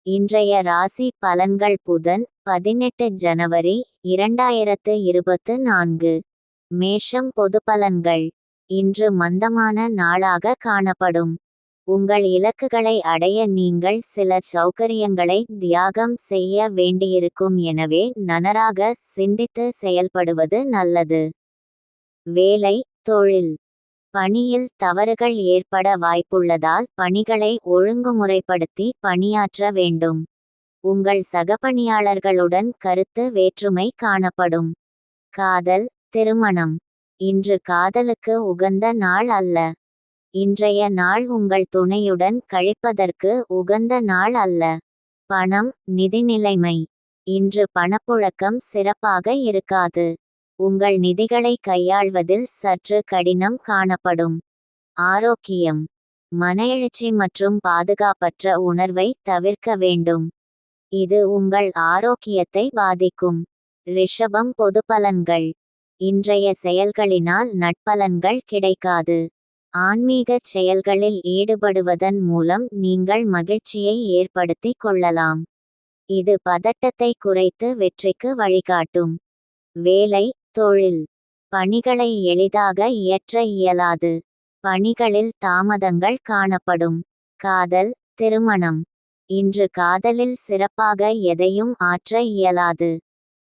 இன்றைய ராசி பலன்கள் புதன் 18 ஜனவரி 2024. மேஷம். பொதுப்பலன்கள். இன்று மந்தமான நாளாக காணப்படும். உங்கள் இலக்குகளை அடைய நீங்கள் சில சௌகரியங்களை தியாகம் செய்ய வேண்டியிருக்கும், எனவே நன்றாக சிந்தித்து செயல்படுவது நல்லது. வேலை, தொழில். பணியில் தவறுகள் ஏற்பட வாய்ப்புள்ளதால் பணிகளை ஒழுங்குமுறைப்படுத்தி பணியாற்ற வேண்டும். உங்கள் சகபணியாளர்களுடன் கருத்து வேற்றுமை காணப்படும். காதல், திருமணம். இன்று காதலுக்கு உகந்த நாள் அல்ல. இன்றைய நாள் உங்கள் துணையுடன் கழிப்பதற்கு உகந்த நாள் அல்ல. பணம், நிதி நிலைமை. இன்று பணப்புழக்கம் சிறப்பாக இருக்காது. உங்கள் நிதிகளை கையாள்வதில் சற்று கடினம் காணப்படும். ஆரோக்கியம். மன எழுச்சி மற்றும் பாதுகாப்பற்ற உணர்வை தவிர்க்க வேண்டும். இது உங்கள் ஆரோக்கியத்தை பாதிக்கும். ரிஷபம். பொதுப்பலன்கள். இன்றைய செயல்களினால் நற்பலன்கள் கிடைக்காது. ஆன்மீக செயல்களில் ஈடுபடுவதன் மூலம் நீங்கள் மகிழ்ச்சியை ஏற்படுத்திக் கொள்ளலாம். இது பதட்டத்தை குறைத்து வெற்றிக்கு வழிகாட்டும். வேலை, தொழில். பணிகளை எளிதாக இயற்ற இயலாது. பணிகளில் தாமதங்கள் காணப்படும். காதல், திருமணம். இன்று காதலில் சிறப்பாக எதையும் ஆற்ற இயலாது.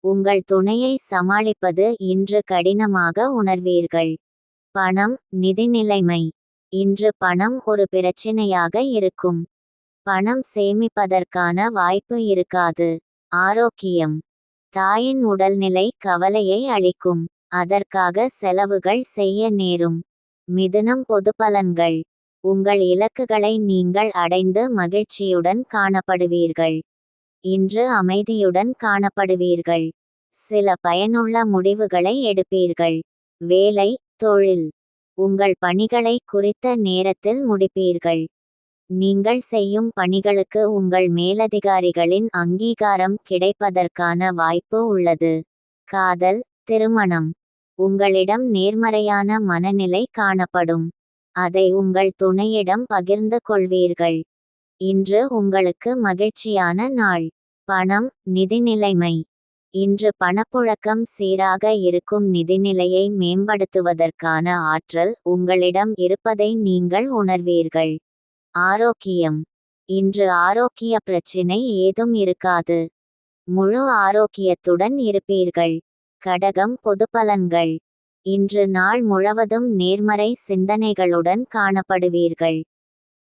உங்கள் துணையை சமாளிப்பது இன்று கடினமாக உணர்வீர்கள். பணம், நிதி நிலைமை. இன்று பணம் ஒரு பிரச்சினையாக இருக்கும். பணம் சேமிப்பதற்கான வாய்ப்பு இருக்காது. ஆரோக்கியம். தாயின் உடல்நிலை கவலையை அளிக்கும். அதற்காக செலவுகள் செய்ய நேரும். மிதுனம். பொதுப்பலன்கள். உங்கள் இலக்குகளை நீங்கள் அடைந்து மகிழ்ச்சியுடன் காணப்படுவீர்கள். இன்று அமைதியுடன் காணப்படுவீர்கள். சில பயனுள்ள முடிவுகளை எடுப்பீர்கள். வேலை, தொழில். உங்கள் பணிகளை குறித்த நேரத்தில் முடிப்பீர்கள். நீங்கள் செய்யும் பணிகளுக்கு உங்கள் மேலதிகாரிகளின் அங்கீகாரம் கிடைப்பதற்கான வாய்ப்பு உள்ளது. காதல், திருமணம். உங்களிடம் நேர்மறையான மனநிலை காணப்படும். அதை உங்கள் துணையிடம் பகிர்ந்து கொள்வீர்கள். இன்று உங்களுக்கு மகிழ்ச்சியான நாள். பணம், நிதி நிலைமை. இன்று பணப்புழக்கம் சீராக இருக்கும். நிதிநிலையை மேம்படுத்துவதற்கான ஆற்றல் உங்களிடம் இருப்பதை நீங்கள் உணர்வீர்கள். ஆரோக்கியம். இன்று ஆரோக்கிய பிரச்சினை ஏதும் இருக்காது. முழு ஆரோக்கியத்துடன் இருப்பீர்கள். கடகம். பொதுப்பலன்கள். இன்று நாள் முழுவதும் நேர்மறை சிந்தனைகளுடன் காணப்படுவீர்கள்.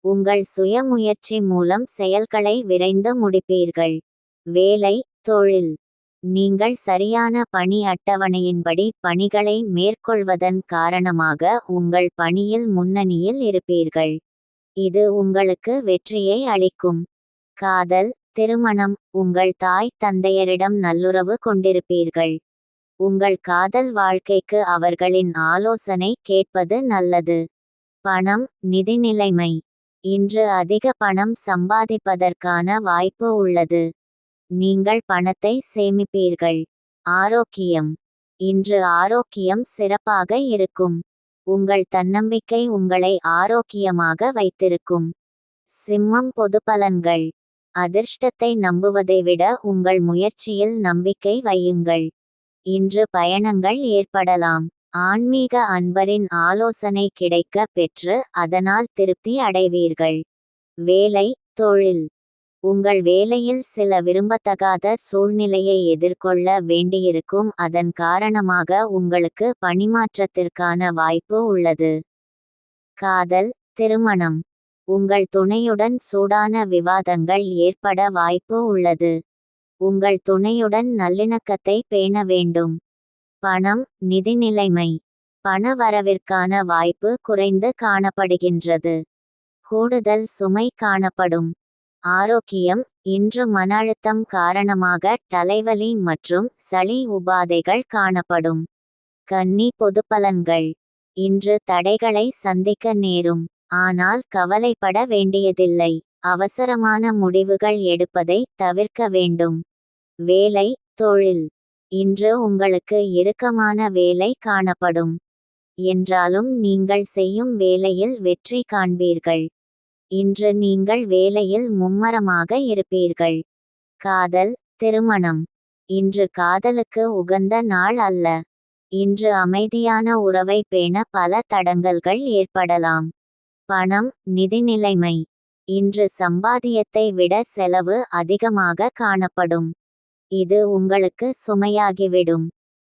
உங்கள் சுய முயற்சி மூலம் செயல்களை விரைந்து முடிப்பீர்கள். வேலை, தொழில். நீங்கள் சரியான பணி அட்டவணையின்படி பணிகளை மேற்கொள்வதன் காரணமாக உங்கள் பணியில் முன்னணியில் இருப்பீர்கள். இது உங்களுக்கு வெற்றியை அளிக்கும். காதல், திருமணம். உங்கள் தாய் தந்தையரிடம் நல்லுறவு கொண்டிருப்பீர்கள். உங்கள் காதல் வாழ்க்கைக்கு அவர்களின் ஆலோசனை கேட்பது நல்லது. பணம், நிதி நிலைமை. இன்று அதிக பணம் சம்பாதிப்பதற்கான வாய்ப்பு உள்ளது. நீங்கள் பணத்தை சேமிப்பீர்கள். ஆரோக்கியம். இன்று ஆரோக்கியம் சிறப்பாக இருக்கும். உங்கள் தன்னம்பிக்கை உங்களை ஆரோக்கியமாக வைத்திருக்கும். சிம்மம். பொதுப்பலன்கள். அதிர்ஷ்டத்தை நம்புவதை விட உங்கள் முயற்சியில் நம்பிக்கை வையுங்கள். இன்று பயணங்கள் ஏற்படலாம். ஆன்மீக அன்பரின் ஆலோசனை கிடைக்க பெற்று அதனால் திருப்தி அடைவீர்கள். வேலை, தொழில். உங்கள் வேலையில் சில விரும்பத்தகாத சூழ்நிலையை எதிர்கொள்ள வேண்டியிருக்கும். அதன் காரணமாக உங்களுக்கு பணிமாற்றத்திற்கான வாய்ப்பு உள்ளது. காதல், திருமணம். உங்கள் துணையுடன் சூடான விவாதங்கள் ஏற்பட வாய்ப்பு உள்ளது. உங்கள் துணையுடன் நல்லிணக்கத்தை பேண வேண்டும். பணம், நிதி நிலைமை. பண வரவிற்கான வாய்ப்பு குறைந்து காணப்படுகின்றது. கூடுதல் சுமை காணப்படும். ஆரோக்கியம். இன்று மன அழுத்தம் காரணமாக தலைவலி மற்றும் சளி உபாதைகள் காணப்படும். கன்னி. பொதுப்பலன்கள். இன்று தடைகளை சந்திக்க நேரும். ஆனால் கவலைப்பட வேண்டியதில்லை. அவசரமான முடிவுகள் எடுப்பதை தவிர்க்க வேண்டும். வேலை, தொழில். இன்று உங்களுக்கு இறுக்கமான வேலை காணப்படும். என்றாலும் நீங்கள் செய்யும் வேலையில் வெற்றி காண்பீர்கள். இன்று நீங்கள் வேலையில் மும்மரமாக இருப்பீர்கள். காதல், திருமணம். இன்று காதலுக்கு உகந்த நாள் அல்ல. இன்று அமைதியான உறவை பேண பல தடங்கல்கள் ஏற்படலாம். பணம், நிதி நிலைமை. இன்று சம்பாத்தியத்தை விட செலவு அதிகமாக காணப்படும். இது உங்களுக்கு சுமையாகிவிடும்.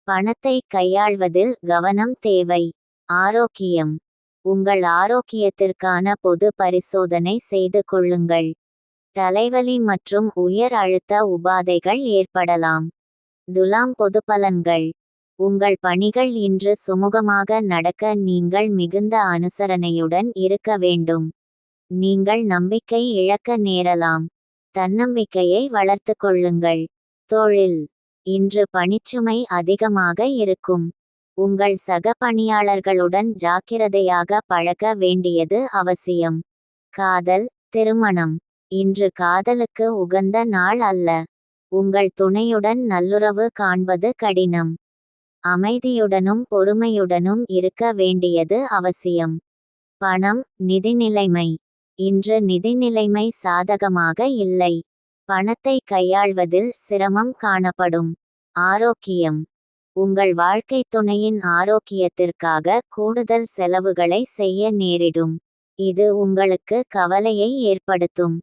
பணத்தை கையாள்வதில் கவனம் தேவை. ஆரோக்கியம். உங்கள் ஆரோக்கியத்திற்கான பொது பரிசோதனை செய்து கொள்ளுங்கள். தலைவலி மற்றும் உயர் அழுத்த உபாதைகள் ஏற்படலாம். துலாம் பொதுப்பலன்கள். உங்கள் பணிகள் இன்று சுமூகமாக நடக்க நீங்கள் மிகுந்த அனுசரணையுடன் இருக்க வேண்டும். நீங்கள் நம்பிக்கை இழக்க நேரலாம். தன்னம்பிக்கையை வளர்த்து கொள்ளுங்கள். தொழில். இன்று பணிச்சுமை அதிகமாக இருக்கும். உங்கள் சக பணியாளர்களுடன் ஜாக்கிரதையாக பழக வேண்டியது அவசியம். காதல், திருமணம். இன்று காதலுக்கு உகந்த நாள் அல்ல. உங்கள் துணையுடன் நல்லுறவு காண்பது கடினம். அமைதியுடனும் பொறுமையுடனும் இருக்க வேண்டியது அவசியம். பணம், நிதி நிலைமை. இன்று நிதி நிலைமை சாதகமாக இல்லை. பணத்தை கையாள்வதில் சிரமம் காணப்படும். ஆரோக்கியம். உங்கள் வாழ்க்கை துணையின் ஆரோக்கியத்திற்காக கூடுதல் செலவுகளை செய்ய நேரிடும். இது உங்களுக்கு கவலையை ஏற்படுத்தும்.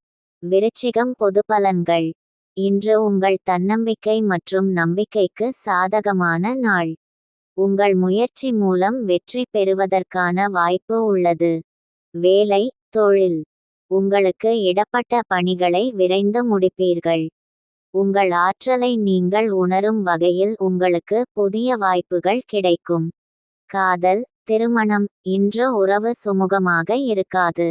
விருச்சிகம் பொதுப்பலன்கள். இன்று உங்கள் தன்னம்பிக்கை மற்றும் நம்பிக்கைக்கு சாதகமான நாள். உங்கள் முயற்சி மூலம் வெற்றி பெறுவதற்கான வாய்ப்பு உள்ளது. வேலை, தொழில். உங்களுக்கு இடப்பட்ட பணிகளை விரைந்து முடிப்பீர்கள். உங்கள் ஆற்றலை நீங்கள் உணரும் வகையில் உங்களுக்கு புதிய வாய்ப்புகள் கிடைக்கும். காதல், திருமணம். இன்று உறவு சுமூகமாக இருக்காது.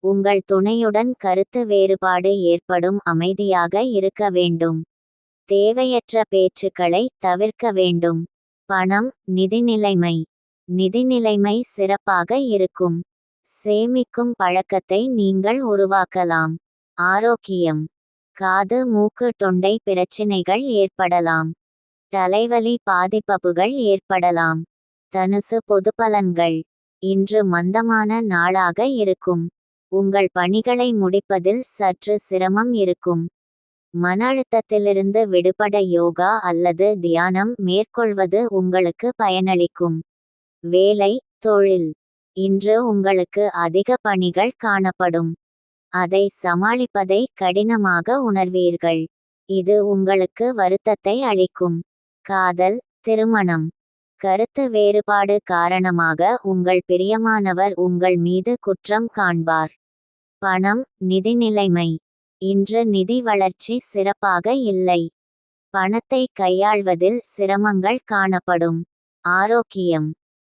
உங்கள் துணையுடன் கருத்து வேறுபாடு ஏற்படும். அமைதியாக இருக்க வேண்டும். தேவையற்ற பேச்சுக்களை தவிர்க்க வேண்டும். பணம், நிதி நிலைமை. நிதி நிலைமை சிறப்பாக இருக்கும். சேமிக்கும் பழக்கத்தை நீங்கள் உருவாக்கலாம். ஆரோக்கியம். காது, மூக்கு, தொண்டை பிரச்சினைகள் ஏற்படலாம். தலைவலி பாதிப்புகள் ஏற்படலாம். தனுசு பொதுப்பலன்கள். இன்று மந்தமான நாளாக இருக்கும். உங்கள் பணிகளை முடிப்பதில் சற்று சிரமம் இருக்கும். மன அழுத்தத்திலிருந்து விடுபட யோகா அல்லது தியானம் மேற்கொள்வது உங்களுக்கு பயனளிக்கும். வேலை, தொழில். இன்று உங்களுக்கு அதிக பணிகள் காணப்படும். அதை சமாளிப்பதை கடினமாக உணர்வீர்கள். இது உங்களுக்கு வருத்தத்தை அளிக்கும். காதல், திருமணம். கருத்து வேறுபாடு காரணமாக உங்கள் பிரியமானவர் உங்கள் மீது குற்றம் காண்பார். பணம், நிதி நிலைமை. இன்று நிதி வளர்ச்சி சிறப்பாக இல்லை. பணத்தை கையாள்வதில் சிரமங்கள் காணப்படும். ஆரோக்கியம்.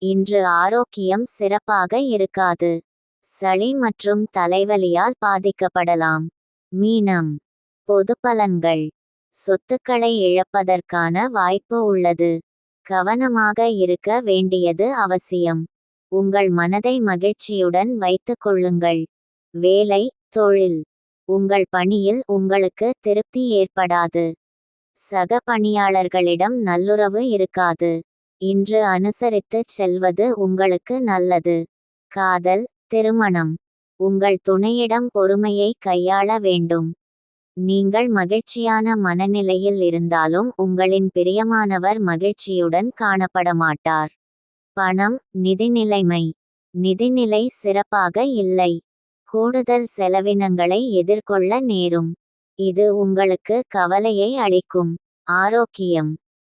இன்று ஆரோக்கியம் சிறப்பாக இருக்காது. சளி மற்றும் தலைவலியால் பாதிக்கப்படலாம். மீனம் பொதுப்பலன்கள். சொத்துக்களை இழப்பதற்கான வாய்ப்பு உள்ளது. கவனமாக இருக்க வேண்டியது அவசியம். உங்கள் மனதை மகிழ்ச்சியுடன் வைத்துக் கொள்ளுங்கள். வேலை, தொழில். உங்கள் பணியில் உங்களுக்கு திருப்தி ஏற்படாது. சக பணியாளர்களிடம் நல்லுறவு இருக்காது. இன்று அனுசரித்துச் செல்வது உங்களுக்கு நல்லது. காதல், திருமணம். உங்கள் துணையிடம் பொறுமையை கையாள வேண்டும். நீங்கள் மகிழ்ச்சியான மனநிலையில் இருந்தாலும் உங்களின் பிரியமானவர் மகிழ்ச்சியுடன் காணப்பட மாட்டார். பணம், நிதி நிலைமை. நிதிநிலை சிறப்பாக இல்லை. கூடுதல் செலவினங்களை எதிர்கொள்ள நேரும். இது உங்களுக்கு கவலையை அளிக்கும். ஆரோக்கியம்.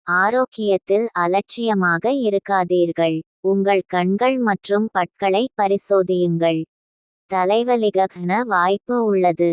ஆரோக்கியத்தில் அலட்சியமாக இருக்காதீர்கள். உங்கள் கண்கள் மற்றும் பற்களை பரிசோதியுங்கள். தலைவலிக்கான வாய்ப்பு உள்ளது.